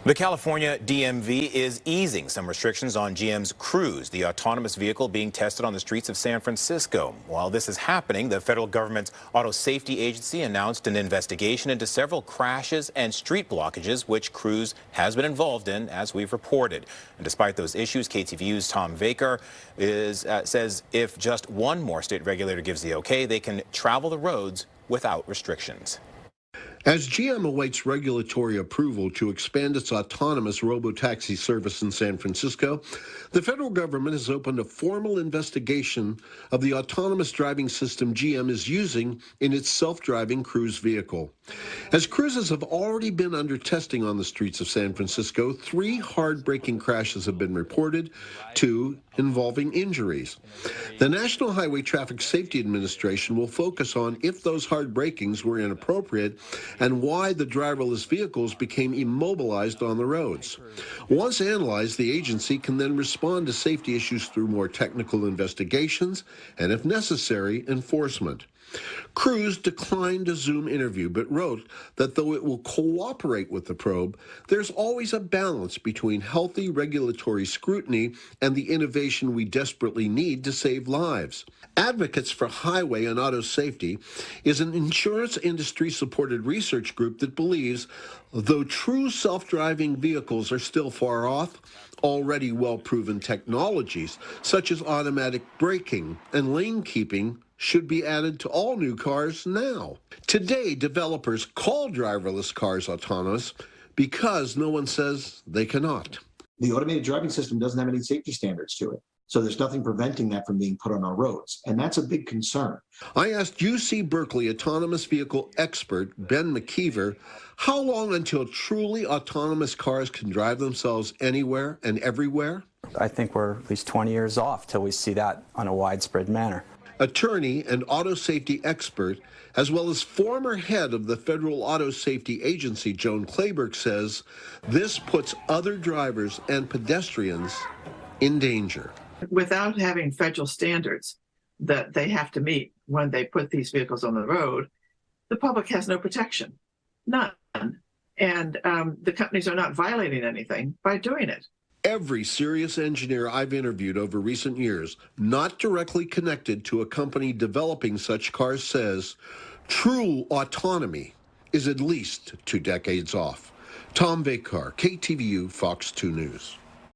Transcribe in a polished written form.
The California DMV is easing some restrictions on GM's Cruise, the autonomous vehicle being tested on the streets of San Francisco. While this is happening, the federal government's auto safety agency announced an investigation into several crashes and street blockages which Cruise has been involved in, as we've reported. And despite those issues, KTVU's Tom Vaker says if just one more state regulator gives the okay, they can travel the roads without restrictions. As GM awaits regulatory approval to expand its autonomous robotaxi service in San Francisco, the federal government has opened a formal investigation of the autonomous driving system GM is using in its self-driving Cruise vehicle. As Cruises have already been under testing on the streets of San Francisco, 3 hard-braking crashes have been reported, 2 involving injuries. The National Highway Traffic Safety Administration will focus on if those hard brakings were inappropriate and why the driverless vehicles became immobilized on the roads. Once analyzed, the agency can then respond to safety issues through more technical investigations and, if necessary, enforcement. Cruise declined a Zoom interview, but wrote that though it will cooperate with the probe, there's always a balance between healthy regulatory scrutiny and the innovation we desperately need to save lives. Advocates for Highway and Auto Safety is an insurance industry-supported research group that believes, though true self-driving vehicles are still far off, already well-proven technologies, such as automatic braking and lane keeping, should be added to all new cars now. Today, developers call driverless cars autonomous because no one says they cannot. The automated driving system doesn't have any safety standards to it, so there's nothing preventing that from being put on our roads, and that's a big concern. I asked UC Berkeley autonomous vehicle expert Ben McKeever how long until truly autonomous cars can drive themselves anywhere and everywhere? I think we're at least 20 years off till we see that on a widespread manner. Attorney and auto safety expert, as well as former head of the Federal Auto Safety Agency, Joan Claberg, says this puts other drivers and pedestrians in danger. Without having federal standards that they have to meet when they put these vehicles on the road, the public has no protection, none. And the companies are not violating anything by doing it. Every serious engineer I've interviewed over recent years, not directly connected to a company developing such cars, says true autonomy is at least 2 decades off. Tom Vaker, KTVU, Fox 2 News.